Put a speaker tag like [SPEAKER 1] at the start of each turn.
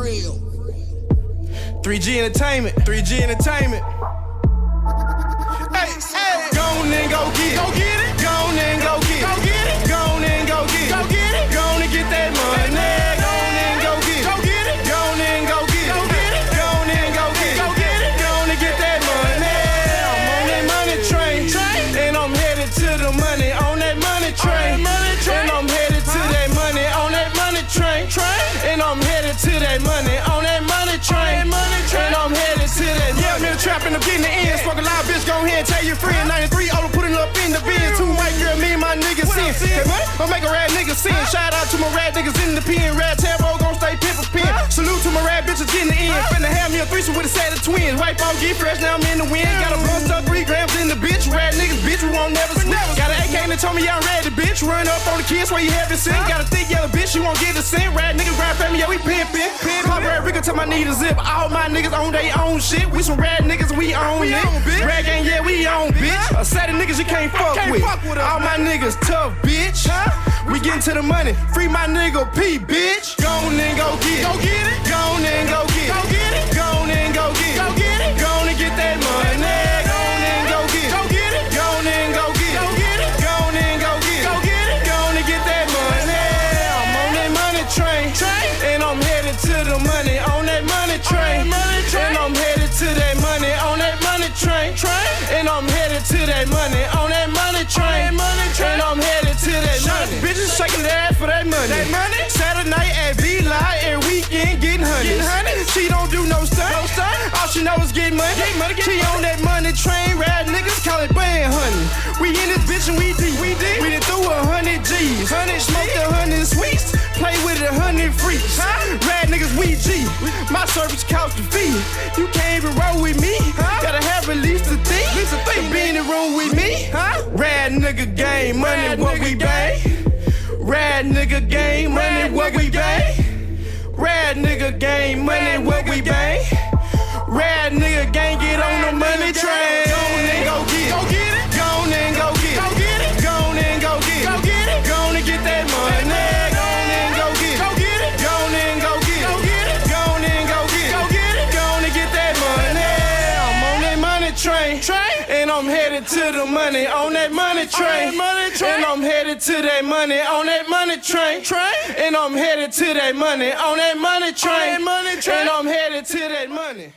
[SPEAKER 1] real.
[SPEAKER 2] 3G Entertainment, 3G Entertainment. Hey, hey, go on and go get it. Go get it. Go on and go get it. Go get it. Go on and go get it. Go get it. Go on and get that money. Go on and go get it. Go get it. Go on and go get it. Go get it. Go on and go get it. Go get it. Go on and get that money. I'm on that money train, and I'm headed to the money on that money train. And I'm headed to that money on that money train. And I'm headed to that money on that money train. And I'm headed to that. Yeah, I'm in the trap and I'm getting the ends. Smoke a lot, bitch, go ahead and tell your friend. 93 Ola putting up in the bin. Two white girl, me and my niggas sin. Hey, what? I make a rad nigga sin. Shout out to my rad niggas in the pen. Rad Tambo gon' stay pimp for pin. Salute to my rad bitches getting the end. Finna have me a threesome with a set of twins. White phone, get fresh, now I'm in the wind. Got a blunt stuck 3 grams in the bitch. Rad niggas, bitch, we won't never switch. Got an AK that told me I'm ready, bitch. Run up on the kids where you haven't seen. Got a thick yellow bitch, you won't get a cent. Rad niggas, rad family, yeah, we pimpin'. Pop rad Rico till my need a zip. All my niggas own they own shit. We some rad niggas, we own it. Rad gang, yeah, we own, bitch. A set of niggas you can't fuck with. All my niggas tough, bitch. We gettin' to the money. Free my nigga P, bitch. Go on and go get it. Go get it. Go on and go get it. Go get it. Go on and go get it. Go get it. Go on and get that money. Go on and go get it. Go get it. Go on and go get it. Go get it. Go on and go get it. Go get it. Go on and get that money. I'm on that money train, and I'm headed to the money on that money train. And I'm headed to that money on that money train. And I'm headed to that money on that money train. And I'm headed to that money. Bitches shaking their ass for that money. Saturday night at V-Live, every weekend getting honey. She don't do no stunt. All she know is get money. She on that money train. Rad niggas call it band honey. We in this bitch and we deep. We done threw 100 G's. Smoked 100 sweets. Play with 100 freaks. Rad niggas, we G. My service cost the fee. You can't even roll with me. Gotta have at least a thing. To be in the room with me. Rad nigga game, money what we bang. Rad nigga game, money what we bang. Rad nigga game, money what we bang. Rad nigga gang, get on the money train. Go on and go get it. Go get it. Go on and go get it. Go get it. Go on and go get it. Go get it. Go on and get that money. Go on and go get it. Go get it. Go on and go get it. Go get it. Go on and go get it. Go get it. Go on and get that money. I'm on that money train, and I'm headed to the money on that money train. And I'm headed to that money on that money train. And I'm headed to that money on that money train. And I'm headed to that money.